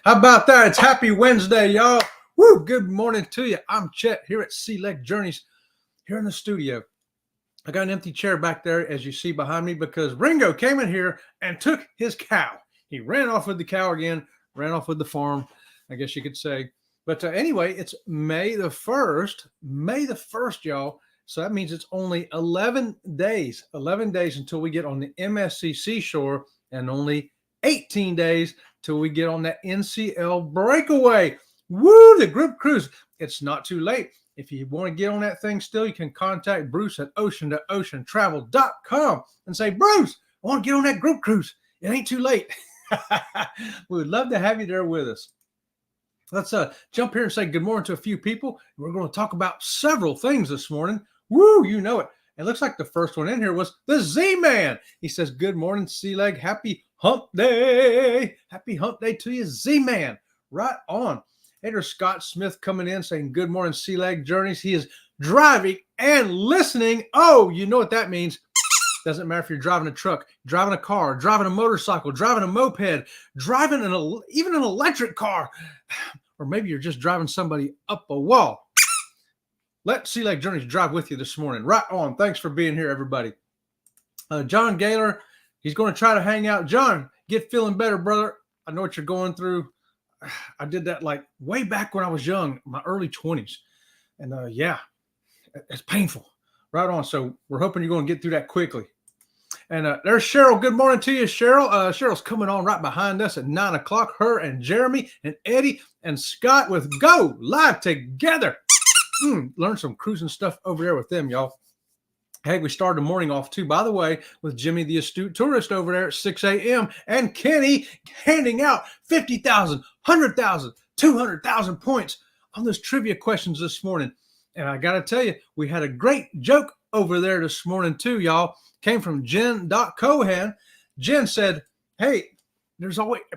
How about that? It's Happy Wednesday, y'all. Woo! Good morning to you. I'm Chet here at Sea Lake Journeys here in the studio. I got an empty chair back there, as you see behind me, because Ringo came in here and took his cow. He ran off with the cow again, ran off with the farm, I guess you could say. But anyway, it's May the 1st. May the 1st, y'all. So that means it's only 11 days until we get on the MSC seashore, and only 18 days till we get on that NCL breakaway. Woo, the group cruise. It's not too late. If you want to get on that thing still, you can contact Bruce at ocean2oceantravel.com and say, Bruce, I want to get on that group cruise. It ain't too late. We would love to have you there with us. Let's jump here and say good morning to a few people. We're going to talk about several things this morning. Woo, you know it. It looks like the first one in here was the Z-Man. He says, good morning, Sea Leg. Happy hump day. Happy hump day to you, Z-Man. Right on. Hey, there's Scott Smith coming in saying, good morning, Sea Leg Journeys. He is driving and listening. Oh, you know what that means. Doesn't matter if you're driving a truck, driving a car, driving a motorcycle, driving a moped, driving even an electric car, or maybe you're just driving somebody up a wall. Let Sea Lake Journeys drive with you this morning. Right on. Thanks for being here, everybody. John Gaylor, he's going to try to hang out. John, get feeling better, brother. I know what you're going through. I did that like way back when I was young, my early 20s. And yeah, it's painful. Right on. So we're hoping you're going to get through that quickly. And there's Cheryl. Good morning to you, Cheryl. Cheryl's coming on right behind us at 9 o'clock. Her and Jeremy and Eddie and Scott with Go Live Together. Learn some cruising stuff over there with them, y'all. Hey, we started the morning off, too, by the way, with Jimmy the Astute Tourist over there at 6 a.m. and Kenny handing out 50,000, 100,000, 200,000 points on those trivia questions this morning. And I got to tell you, we had a great joke over there this morning, too, y'all. Came from Jen.Cohan. Jen said, hey,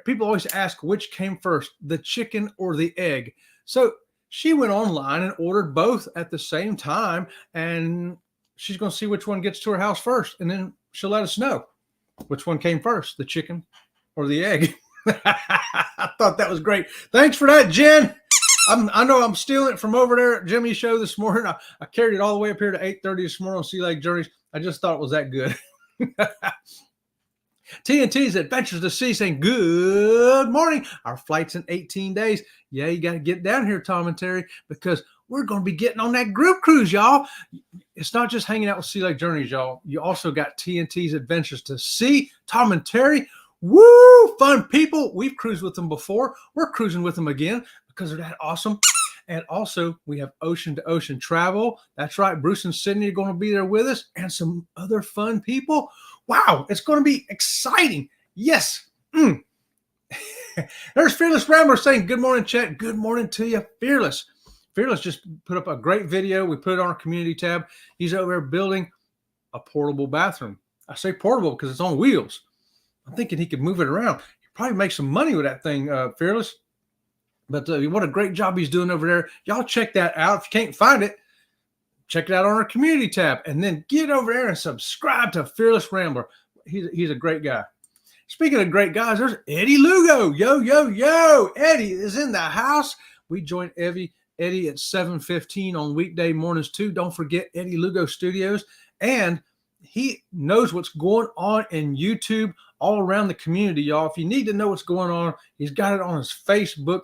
people always ask which came first, the chicken or the egg. So she went online and ordered both at the same time, and she's going to see which one gets to her house first, and then she'll let us know which one came first, the chicken or the egg. I thought that was great. Thanks for that, Jen. I know I'm stealing it from over there at Jimmy's show this morning. I carried it all the way up here to 8:30 this morning on Sea Lake Journeys. I just thought it was that good. TNT's Adventures to Sea saying, good morning. Our flight's in 18 days. Yeah, you got to get down here, Tom and Terry, because we're going to be getting on that group cruise, y'all. It's not just hanging out with Sea Lake Journeys, y'all. You also got TNT's Adventures to Sea, Tom and Terry. Woo, fun people. We've cruised with them before. We're cruising with them again because they're that awesome. And also, we have Ocean to Ocean Travel. That's right. Bruce and Sydney are going to be there with us, and some other fun people. Wow, it's going to be exciting. Yes. There's Fearless Rambler saying, good morning, Chet. Good morning to you, Fearless. Fearless just put up a great video. We put it on our community tab. He's over there building a portable bathroom. I say portable because it's on wheels. I'm thinking he could move it around. He'd probably make some money with that thing, Fearless. But what a great job he's doing over there. Y'all check that out. If you can't find it, check it out on our community tab. And then get over there and subscribe to Fearless Rambler. He's a great guy. Speaking of great guys, there's Eddie Lugo. Yo, yo, yo. Eddie is in the house. We join Eddie at 7:15 on weekday mornings, too. Don't forget Eddie Lugo Studios. And he knows what's going on in YouTube all around the community, y'all. If you need to know what's going on, he's got it on his Facebook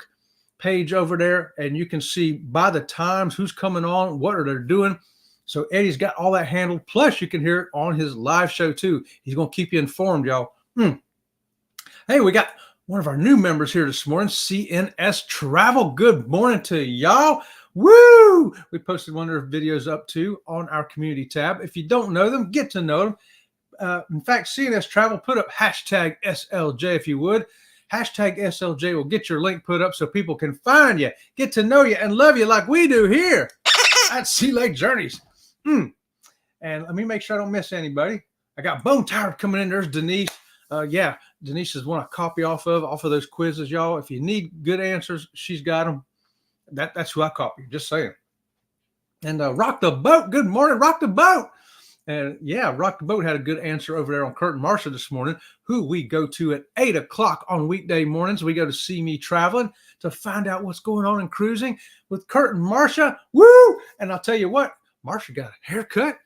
page over there, and you can see by the times who's coming on, what are they doing. So Eddie's got all that handled. Plus, you can hear it on his live show, too. He's going to keep you informed, y'all. Hey, we got one of our new members here this morning, CNS Travel. Good morning to y'all. Woo! We posted one of their videos up, too, on our community tab. If you don't know them, get to know them. In fact, CNS Travel, put up hashtag SLJ if you would. Hashtag SLJ will get your link put up so people can find you, get to know you, and love you like we do here at Sea Lake Journeys. And let me make sure I don't miss anybody. I got Bone Tired coming in. There's Denise. Yeah, Denise is one I copy off of those quizzes, y'all. If you need good answers, she's got them. That's who I copy, just saying. And Rock the Boat. Good morning, Rock the Boat. And yeah, Rock the Boat had a good answer over there on Kurt and Marsha this morning, who we go to at 8 o'clock on weekday mornings. We go to See Me Traveling to find out what's going on in cruising with Kurt and Marsha. Woo! And I'll tell you what, Marsha got a haircut.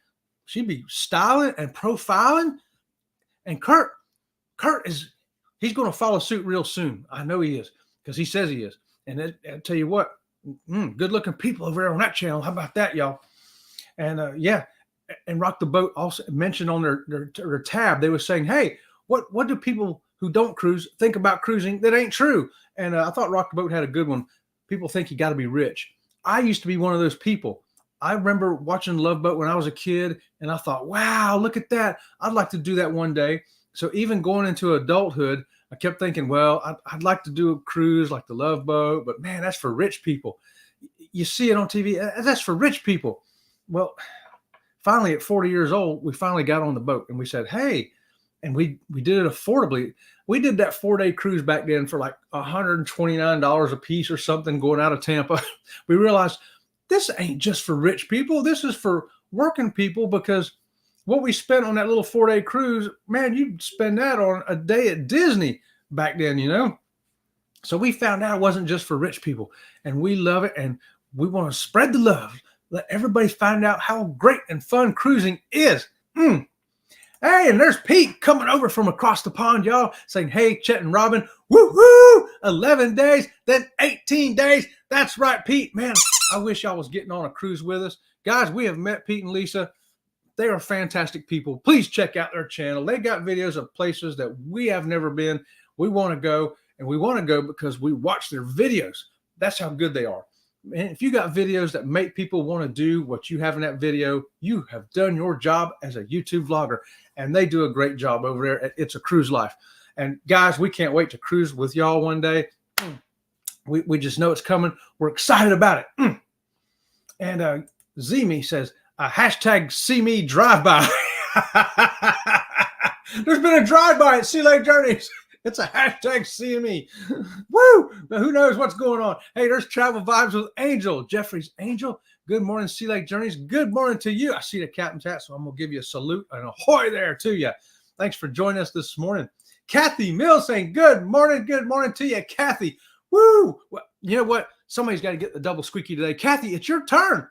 She'd be styling and profiling. And Kurt he's going to follow suit real soon. I know he is, because he says he is. And I'll tell you what, good looking people over there on that channel. How about that, y'all? And yeah. And Rock the Boat also mentioned on their tab, they were saying, hey, what do people who don't cruise think about cruising that ain't true? And I thought Rock the Boat had a good one. People think you got to be rich. I used to be one of those people. I remember watching Love Boat when I was a kid, and I thought, wow, look at that. I'd like to do that one day. So even going into adulthood, I kept thinking, well, I'd like to do a cruise like the Love Boat, but man, that's for rich people. You see it on TV. That's for rich people. Well, finally, at 40 years old, we finally got on the boat and we said, hey, and we did it affordably. We did that 4-day cruise back then for like $129 a piece or something going out of Tampa. We realized this ain't just for rich people. This is for working people, because what we spent on that little 4-day cruise, man, you'd spend that on a day at Disney back then, you know? So we found out it wasn't just for rich people, and we love it. And we want to spread the love. Let everybody find out how great and fun cruising is. Hey, and there's Pete coming over from across the pond, y'all, saying, hey, Chet and Robin, woo-hoo, 11 days, then 18 days. That's right, Pete. Man, I wish y'all was getting on a cruise with us. Guys, we have met Pete and Lisa. They are fantastic people. Please check out their channel. They got videos of places that we have never been. We want to go, and we want to go because we watch their videos. That's how good they are. And if you got videos that make people want to do what you have in that video, you have done your job as a YouTube vlogger. And they do a great job over there at It's a Cruise Life. And guys, we can't wait to cruise with y'all one day. We just know it's coming. We're excited about it. And Zemi says, hashtag see me drive-by. There's been a drive-by at Sea Lake Journeys. It's a hashtag CME. Woo! Now, who knows what's going on? Hey, there's Travel Vibes with Angel. Jeffrey's Angel. Good morning, Sea Lake Journeys. Good morning to you. I see the captain's hat, so I'm going to give you a salute and ahoy there to you. Thanks for joining us this morning. Kathy Mills saying good morning to you, Kathy. Woo! Well, you know what? Somebody's got to get the double squeaky today. Kathy, it's your turn.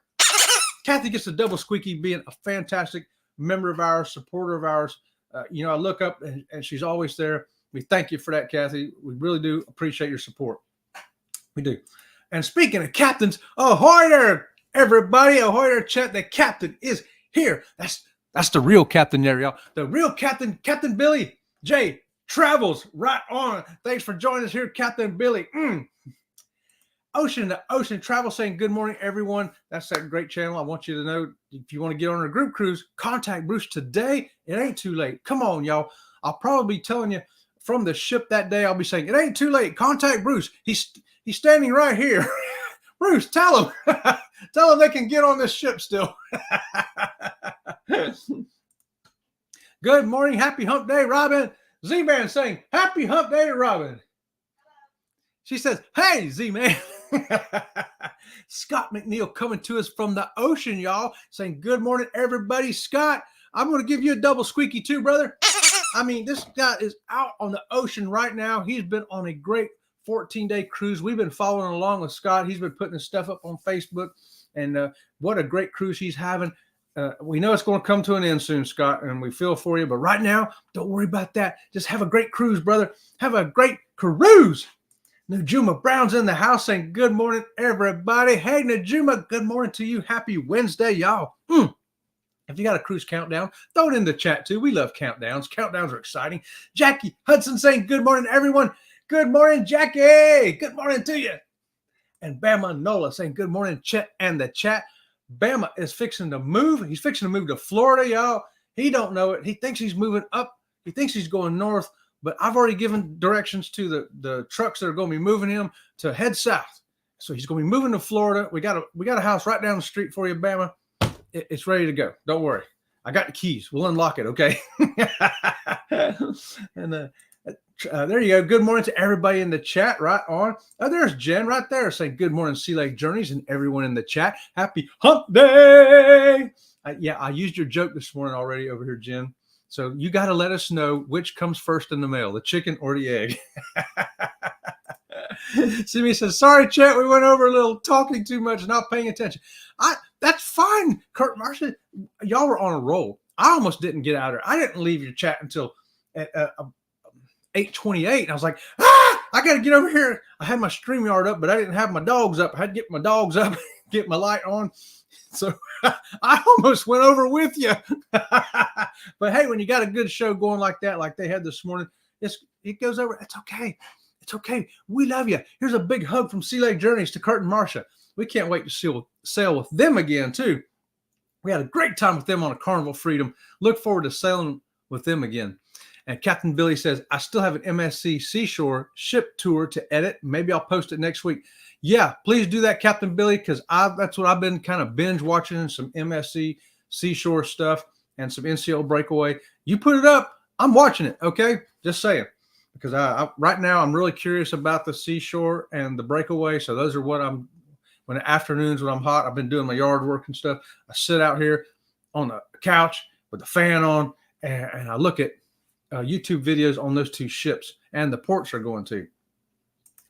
Kathy gets the double squeaky, being a fantastic member of ours, supporter of ours. You know, I look up and she's always there. We thank you for that, Kathy. We really do appreciate your support. We do. And speaking of captains, ahoy there, everybody. Ahoy there, Chet. The captain is here. That's the real captain there, y'all. The real captain, Captain Billy J. Travels. Right on. Thanks for joining us here, Captain Billy. Ocean to Ocean Travel saying good morning, everyone. That's that great channel. I want you to know, if you want to get on a group cruise, contact Bruce today. It ain't too late. Come on, y'all. I'll probably be telling you from the ship that day. I'll be saying, it ain't too late. Contact Bruce. He's standing right here. Bruce, tell him. Tell him they can get on this ship still. Good morning. Happy hump day, Robin. Z-Man saying, happy hump day to Robin. She says, hey, Z-Man. Scott McNeil coming to us from the ocean, y'all, saying, good morning, everybody. Scott, I'm going to give you a double squeaky too, brother. I mean, this guy is out on the ocean right now. He's been on a great 14-day cruise. We've been following along with Scott. He's been putting his stuff up on Facebook, and what a great cruise he's having. We know it's going to come to an end soon, Scott, and we feel for you. But right now, don't worry about that. Just have a great cruise, brother. Have a great cruise. Najuma Brown's in the house saying, good morning, everybody. Hey, Najuma, good morning to you. Happy Wednesday, y'all. If you got a cruise countdown, throw it in the chat, too. We love countdowns. Countdowns are exciting. Jackie Hudson saying, good morning, everyone. Good morning, Jackie. Good morning to you. And Bama Nola saying, good morning, Chet and the chat. Bama is fixing to move. He's fixing to move to Florida, y'all. He don't know it. He thinks he's moving up. He thinks he's going north. But I've already given directions to the trucks that are going to be moving him to head south. So he's going to be moving to Florida. We got a house right down the street for you, Bama. It's ready to go. Don't worry. I got the keys. We'll unlock it, okay? And there you go. Good morning to everybody in the chat. Right on. Oh, there's Jen right there saying good morning, Sea Lake Journeys, and everyone in the chat. Happy hump day. Yeah, I used your joke this morning already over here, Jen. So you got to let us know which comes first in the mail, the chicken or the egg. Simi says, sorry, Chet, we went over a little talking too much, not paying attention. That's fine, Kurt Marcia. Y'all were on a roll. I almost didn't get out of there. I didn't leave your chat until at 8:28. And I was like, I got to get over here. I had my StreamYard up, but I didn't have my dogs up. I had to get my dogs up, get my light on. So I almost went over with you. But hey, when you got a good show going like that, like they had this morning, it goes over. It's okay. It's okay. We love you. Here's a big hug from Sea Lake Journeys to Kurt and Marcia. We can't wait to sail with them again, too. We had a great time with them on a Carnival Freedom. Look forward to sailing with them again. And Captain Billy says, I still have an MSC Seashore ship tour to edit. Maybe I'll post it next week. Yeah, please do that, Captain Billy, because that's what I've been kind of binge watching, some MSC Seashore stuff and some NCL Breakaway. You put it up, I'm watching it, okay? Just saying. Because right now I'm really curious about the Seashore and the Breakaway. So those are what when the afternoons when I'm hot, I've been doing my yard work and stuff. I sit out here on the couch with the fan on and I look at YouTube videos on those two ships and the ports are going to.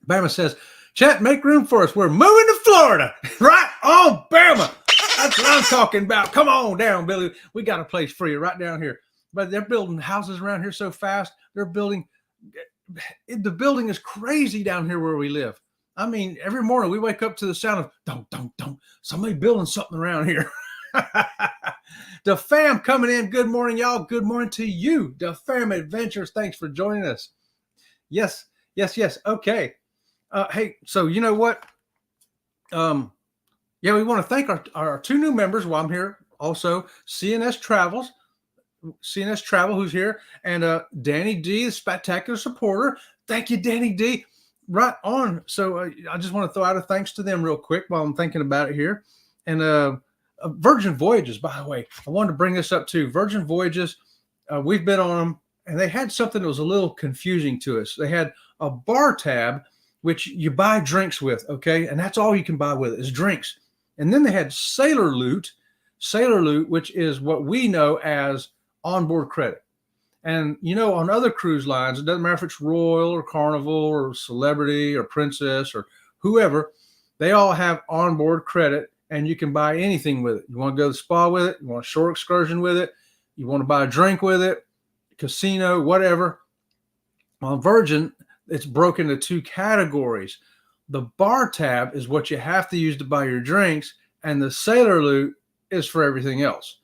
Bama says, Chet, make room for us. We're moving to Florida. Right on, Bama. That's what I'm talking about. Come on down, Billy. We got a place for you right down here. But they're building houses around here so fast. The building is crazy down here where we live. I mean, every morning we wake up to the sound of don't. Somebody building something around here. The fam coming in. Good morning, y'all. Good morning to you. The fam adventures. Thanks for joining us. Yes. Okay. Hey, so you know what? Yeah, we want to thank our two new members while I'm here. Also, CNS Travel, who's here, and Danny D, the spectacular supporter. Thank you, Danny D. Right on. So I just want to throw out a thanks to them real quick while I'm thinking about it here. And Virgin Voyages, by the way, I wanted to bring this up too. Virgin Voyages, we've been on them, and they had something that was a little confusing to us. They had a bar tab, which you buy drinks with, okay? And that's all you can buy with it is drinks. And then they had Sailor Loot, which is what we know as onboard credit. And, you know, on other cruise lines, it doesn't matter if it's Royal or Carnival or Celebrity or Princess or whoever, they all have onboard credit and you can buy anything with it. You want to go to the spa with it, you want a shore excursion with it, you want to buy a drink with it, casino, whatever. On Virgin, it's broken into two categories. The bar tab is what you have to use to buy your drinks, and the Sailor Loot is for everything else.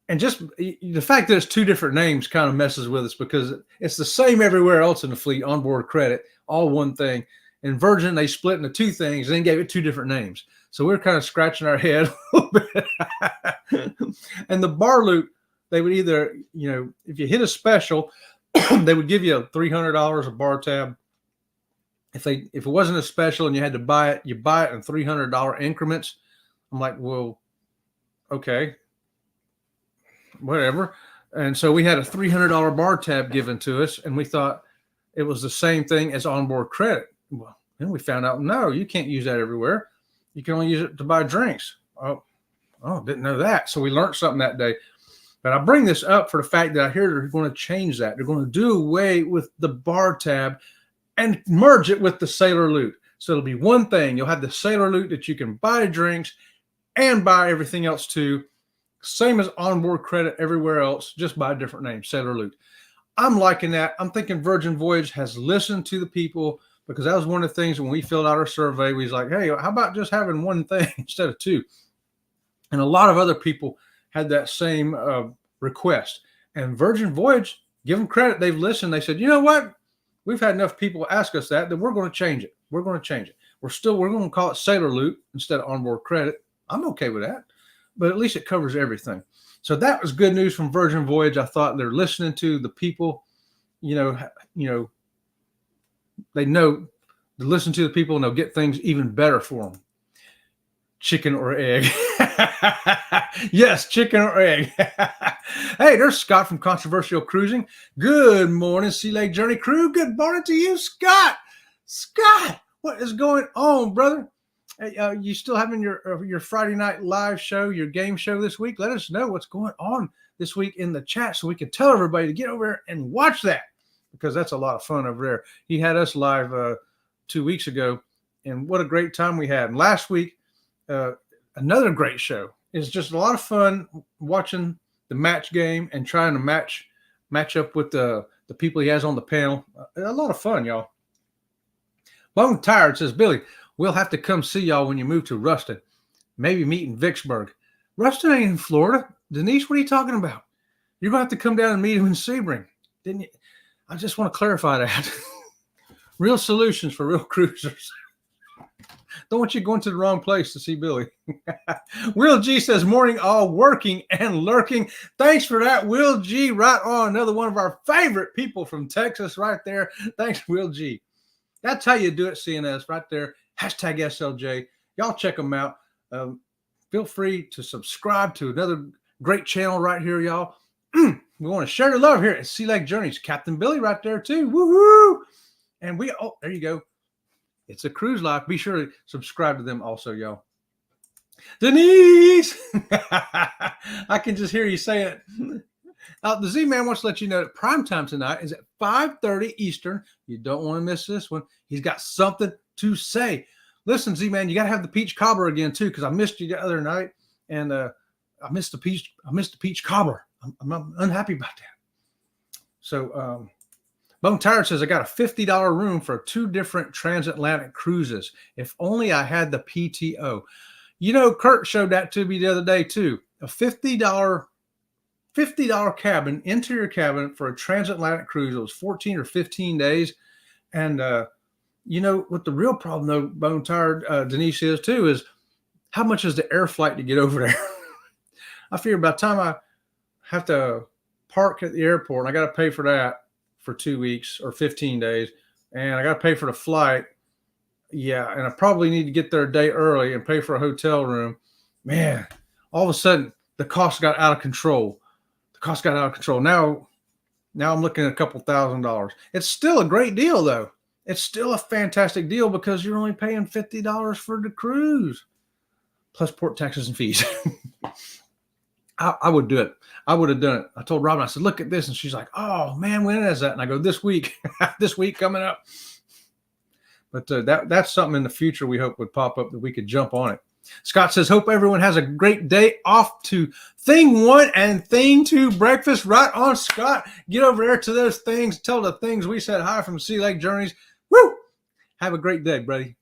And just the fact that it's two different names kind of messes with us because it's the same everywhere else in the fleet, onboard credit, all one thing. In Virgin, they split into two things and then gave it two different names. So we're kind of scratching our head a little bit. And the bar loot, they would either, you know, if you hit a special, they would give you $300 a bar tab. If it wasn't a special and you had to buy it, you buy it in $300 increments. I'm like, well, okay, whatever. And so we had a $300 bar tab given to us, and we thought it was the same thing as onboard credit. Well, then we found out, no, you can't use that everywhere. You can only use it to buy drinks. Oh, didn't know that. So we learned something that day. But I bring this up for the fact that I hear they're going to change that. They're going to do away with the bar tab and merge it with the Sailor Loot. So it'll be one thing. You'll have the Sailor Loot that you can buy drinks and buy everything else too. Same as onboard credit everywhere else, just by a different name, Sailor Loot. I'm liking that. I'm thinking Virgin Voyage has listened to the people because that was one of the things when we filled out our survey. We was like, hey, how about just having one thing instead of two? And a lot of other people had that same request. And Virgin Voyage, give them credit. They've listened. They said, you know what? We've had enough people ask us that we're going to change it. We're going to change it. We're going to call it Sailor Loot instead of onboard credit. I'm okay with that. But at least it covers everything. So that was good news from Virgin Voyage. I thought they're listening to the people, you know, they know to listen to the people and they'll get things even better for them. Chicken or egg. Yes, chicken or egg. Hey, there's Scott from Controversial Cruising. Good morning, Sea Lake Journey crew. Good morning to you, Scott. Scott, what is going on, brother? Hey, you still having your Friday night live show, your game show this week? Let us know what's going on this week in the chat so we can tell everybody to get over there and watch that, because that's a lot of fun over there. He had us live 2 weeks ago, and what a great time we had. And last week, another great show. It's just a lot of fun watching the match game and trying to match up with the people he has on the panel. A lot of fun, y'all. Bone Tired says, Billy, we'll have to come see y'all when you move to Ruston. Maybe meet in Vicksburg. Ruston ain't in Florida. Denise, what are you talking about? You're going to have to come down and meet him in Sebring. Didn't you? I just want to clarify that. Real solutions for real cruisers. Don't want you going to the wrong place to see Billy. Will G says, morning all, working and lurking. Thanks for that, Will G. Right on. Another one of our favorite people from Texas right there. Thanks, Will G. That's how you do it, CNS, right there. Hashtag SLJ. Y'all check them out. Feel free to subscribe to another great channel right here, y'all. We want to share the love here at Sea Lake Journeys. Captain Billy right there, too. Woohoo! And there you go. It's a cruise life. Be sure to subscribe to them also, y'all. Denise! I can just hear you say it. The Z-Man wants to let you know that prime time tonight is at 5:30 Eastern. You don't want to miss this one. He's got something to say. Listen, Z-Man, you got to have the peach cobbler again, too, because I missed you the other night, and I missed the peach cobbler. I'm unhappy about that. So, Bone Tired says, I got a $50 room for 2 different transatlantic cruises. If only I had the PTO. You know, Kurt showed that to me the other day, too. A $50 cabin, interior cabin for a transatlantic cruise. It was 14 or 15 days. And, you know, what the real problem, though, Bone Tired, Denise, is, too, is how much is the air flight to get over there? I figure by the time I have to park at the airport, and I got to pay for that for 2 weeks or 15 days, and I got to pay for the flight. Yeah, and I probably need to get there a day early and pay for a hotel room. Man, all of a sudden, the cost got out of control. Now I'm looking at a couple $1,000s. It's still a great deal, though. It's still a fantastic deal because you're only paying $50 for the cruise, plus port taxes and fees. I would do it. I would have done it. I told Robin, I said, look at this. And she's like, oh, man, when is that? And I go, this week. This week coming up. But that's something in the future we hope would pop up that we could jump on it. Scott says, hope everyone has a great day. Off to thing 1 and thing 2 breakfast. Right on, Scott. Get over there to those things. Tell the things we said hi from Sea Lake Journeys. Woo! Have a great day, buddy.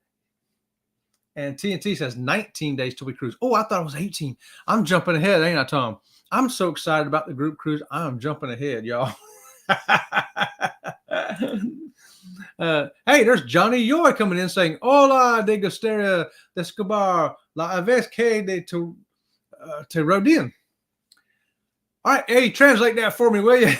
And TNT says 19 days till we cruise. Oh, I thought it was 18. I'm jumping ahead, ain't I, Tom? I'm so excited about the group cruise. I'm jumping ahead, y'all. Hey, there's Johnny Yoy coming in saying, hola, de gustaría descubrir la vez que de te rodin. All right, hey, translate that for me, will you?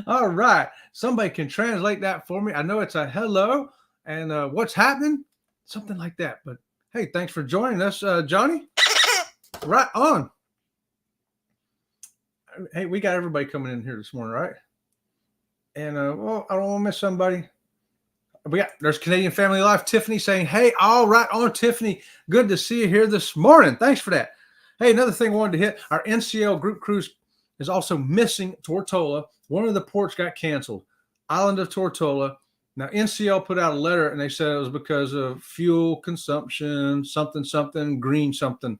All right. Somebody can translate that for me. I know it's a hello and what's happening, something like that. But hey, thanks for joining us, Johnny. Right on. Hey, we got everybody coming in here this morning, right? And well, I don't want to miss somebody. There's Canadian Family Life. Tiffany saying, hey, all right on, Tiffany. Good to see you here this morning. Thanks for that. Hey, another thing I wanted to hit, our NCL group cruise is also missing Tortola. One of the ports got canceled, Island of Tortola. Now, NCL put out a letter, and they said it was because of fuel consumption, something, green something.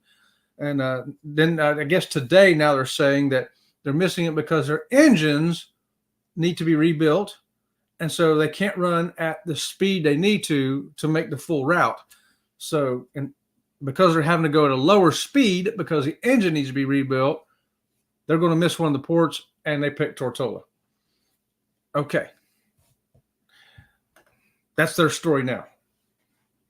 And then I guess today now they're saying that they're missing it because their engines need to be rebuilt, and so they can't run at the speed they need to make the full route. So, and because they're having to go at a lower speed because the engine needs to be rebuilt, they're going to miss one of the ports, and they picked Tortola. Okay. That's their story now.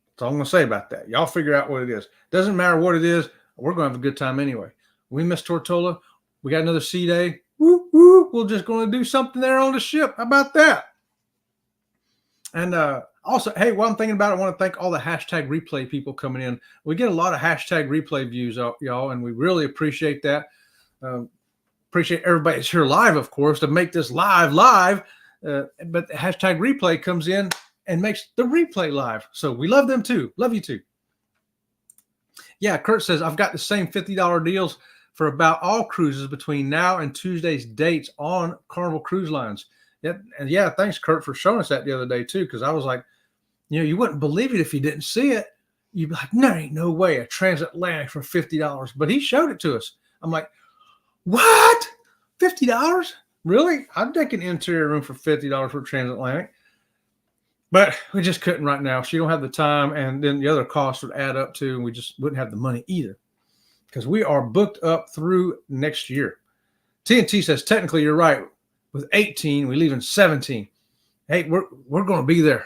That's all I'm going to say about that. Y'all figure out what it is. Doesn't matter what it is. We're going to have a good time anyway. We missed Tortola. We got another sea day. Woo, woo. We're just going to do something there on the ship. How about that? And also, hey, while I'm thinking about it, I want to thank all the hashtag replay people coming in. We get a lot of hashtag replay views, y'all, and we really appreciate that. Appreciate everybody that's here live, of course, to make this live. But the hashtag replay comes in and makes the replay live. So we love them too. Love you too. Yeah, Kurt says, I've got the same $50 deals for about all cruises between now and Tuesday's dates on Carnival Cruise Lines. Yep. And yeah, thanks, Kurt, for showing us that the other day too, because I was like, you wouldn't believe it if you didn't see it. You'd be like, no, ain't no way, a transatlantic for $50. But he showed it to us. I'm like, what? $50? Really? I'd take an interior room for $50 for transatlantic. But we just couldn't right now. She don't have the time, and then the other costs would add up to, and we just wouldn't have the money either, because we are booked up through next year. TNT says, technically, you're right. With 18, we leave in 17. Hey, we're going to be there.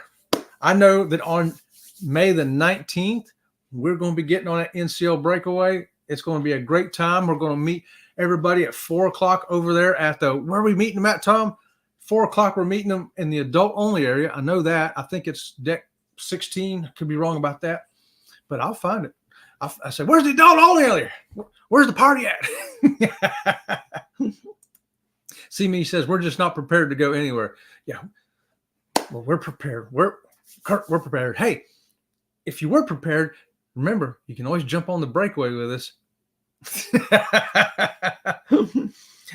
I know that on May the 19th, we're going to be getting on an NCL breakaway. It's going to be a great time. We're going to meet everybody at 4 o'clock over there at where are we meeting them at, Tom? 4 o'clock, we're meeting them in the adult-only area. I know that. I think it's deck 16. Could be wrong about that, but I'll find it. I said, where's the adult-only area? Where's the party at? See me says, we're just not prepared to go anywhere. Yeah, well, we're prepared. We're prepared. Hey, if you were prepared, remember, you can always jump on the breakaway with us.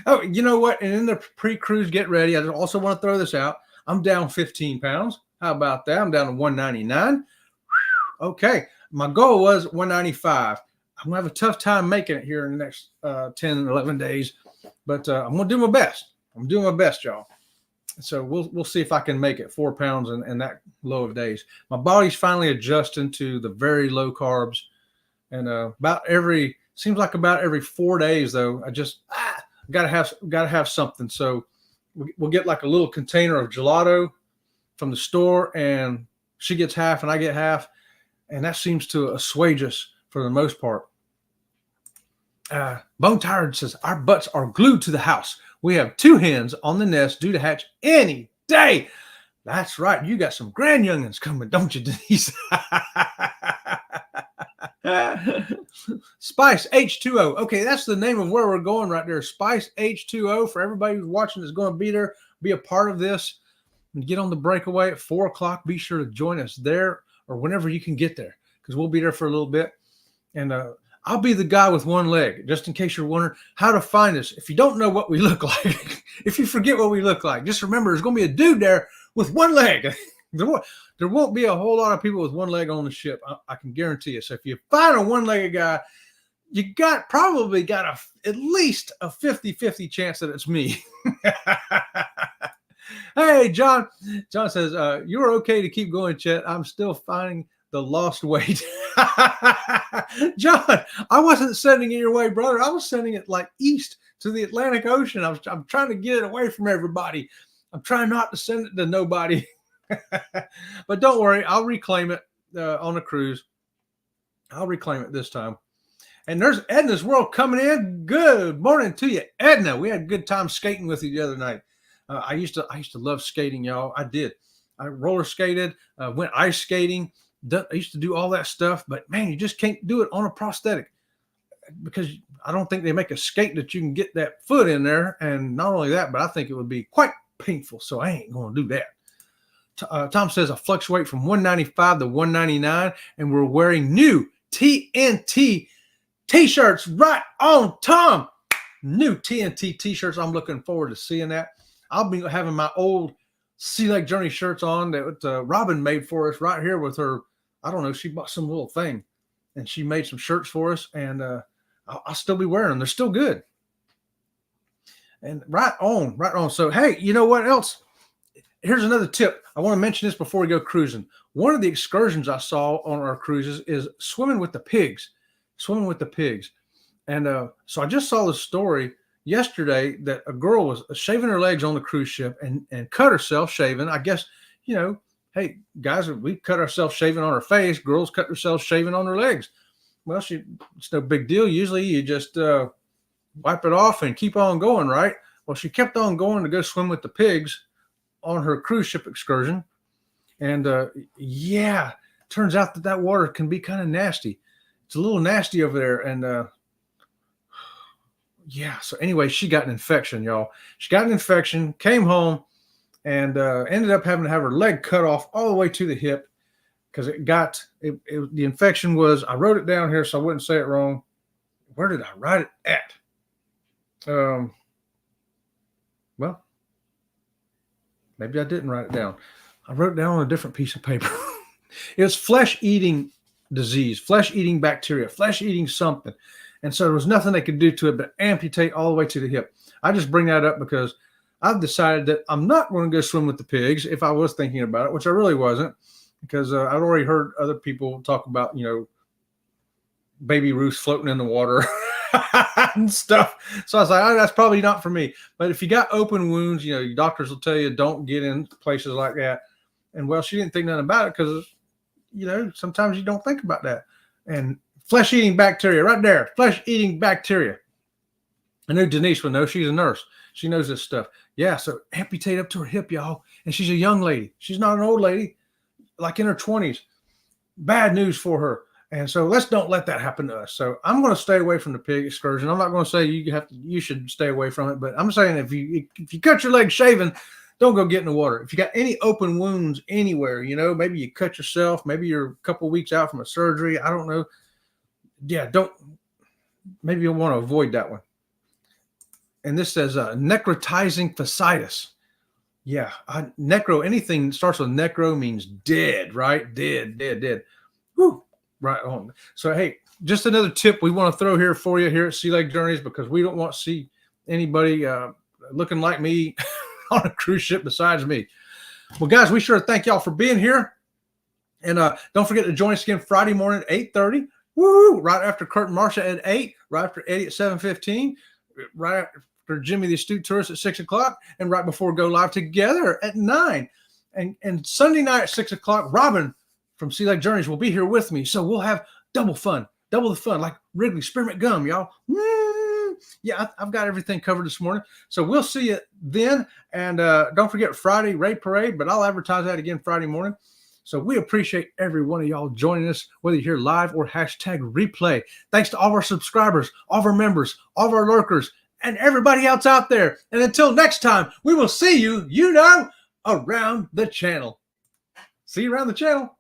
Oh, you know what? And in the pre-cruise get ready, I also want to throw this out. I'm down 15 pounds. How about that? I'm down to 199. Okay. My goal was 195. I'm going to have a tough time making it here in the next 10, 11 days, but I'm going to do my best. I'm doing my best, y'all. So we'll see if I can make it 4 pounds in that low of days. My body's finally adjusting to the very low carbs, and seems like about every 4 days though, I just gotta have something. So we'll get like a little container of gelato from the store, and she gets half and I get half, and that seems to assuage us for the most part. Bone Tired says, our butts are glued to the house. We have 2 hens on the nest due to hatch any day. That's right. You got some grand youngins coming, don't you, Denise? Spice H2O. Okay, that's the name of where we're going right there. Spice H2O. For everybody who's watching is going to be there, be a part of this, and get on the breakaway at 4 o'clock. Be sure to join us there or whenever you can get there, because we'll be there for a little bit. And I'll be the guy with one leg, just in case you're wondering how to find us. If you don't know what we look like, if you forget what we look like, just remember there's going to be a dude there with one leg. There won't be a whole lot of people with one leg on the ship. I can guarantee you. So if you find a one-legged guy, you probably got at least a 50-50 chance that it's me. Hey, John. John says, you're okay to keep going, Chet. I'm still finding the lost weight. John, I wasn't sending it your way, brother. I was sending it like east to the Atlantic Ocean. I'm trying to get it away from everybody. I'm trying not to send it to nobody. But don't worry, I'll reclaim it on a cruise. I'll reclaim it this time. And there's Edna's World coming in. Good morning to you, Edna. We had a good time skating with you the other night. I used to love skating, y'all. I did. I roller skated, went ice skating. I used to do all that stuff, but man, you just can't do it on a prosthetic, because I don't think they make a skate that you can get that foot in there. And not only that, but I think it would be quite painful. So I ain't going to do that. Tom says I fluctuate from 195 to 199, and we're wearing new TNT t-shirts. Right on, Tom. New TNT t-shirts. I'm looking forward to seeing that. I'll be having my old Sea Lake Journey shirts on that Robin made for us right here with her. I don't know. She bought some little thing, and she made some shirts for us, and I'll still be wearing them. They're still good. And right on. So, hey, you know what else? Here's another tip. I want to mention this before we go cruising. One of the excursions I saw on our cruises is swimming with the pigs. And so I just saw the story yesterday that a girl was shaving her legs on the cruise ship and cut herself shaving. I guess, hey, guys, we cut ourselves shaving on our face. Girls cut themselves shaving on their legs. Well, it's no big deal. Usually you just wipe it off and keep on going, right? Well, she kept on going to go swim with the pigs on her cruise ship excursion. And turns out that water can be kind of nasty. It's a little nasty over there. And so anyway, she got an infection, y'all. She got an infection, came home, and ended up having to have her leg cut off all the way to the hip because the infection was, I wrote it down here so I wouldn't say it wrong. Where did I write it at? Well, maybe I didn't write it down. I wrote it down on a different piece of paper. It was flesh-eating disease, flesh-eating bacteria, flesh-eating something. And so there was nothing they could do to it but amputate all the way to the hip. I just bring that up because I've decided that I'm not going to go swim with the pigs if I was thinking about it, which I really wasn't, because I'd already heard other people talk about, baby Ruth floating in the water and stuff. So I was like, that's probably not for me. But if you got open wounds, your doctors will tell you don't get in places like that. And well, she didn't think nothing about it because, sometimes you don't think about that. And flesh-eating bacteria right there, flesh-eating bacteria. I know Denise would know. She's a nurse. She knows this stuff. Yeah, so amputate up to her hip, y'all. And she's a young lady. She's not an old lady, like in her 20s. Bad news for her. And so let's don't let that happen to us. So I'm going to stay away from the pig excursion. I'm not going to say you should stay away from it, but I'm saying if you cut your leg shaving, don't go get in the water. If you got any open wounds anywhere, maybe you cut yourself, maybe you're a couple of weeks out from a surgery. I don't know. Yeah, maybe you'll want to avoid that one. And this says necrotizing fasciitis. Yeah, anything that starts with necro means dead, right? Dead. Woo, right on. So, hey, just another tip we want to throw here for you here at Sea Lake Journeys, because we don't want to see anybody looking like me on a cruise ship besides me. Well, guys, we sure thank y'all for being here. And don't forget to join us again Friday morning at 8:30. Woo! Right after Kurt and Marcia at 8, right after Eddie at 7:15, right after Jimmy the Astute Tourist at 6 o'clock, and right before Go Live together at 9. And Sunday night at 6 o'clock, Robin from Sea Lake Journeys will be here with me. So we'll have double the fun, like Wrigley Spearmint Gum, y'all. Yeah, I've got everything covered this morning. So we'll see you then. And don't forget Friday, Raid Parade, but I'll advertise that again Friday morning. So we appreciate every one of y'all joining us, whether you're here live or hashtag replay. Thanks to all of our subscribers, all of our members, all of our lurkers, and everybody else out there. And until next time, we will see you, around the channel. See you around the channel.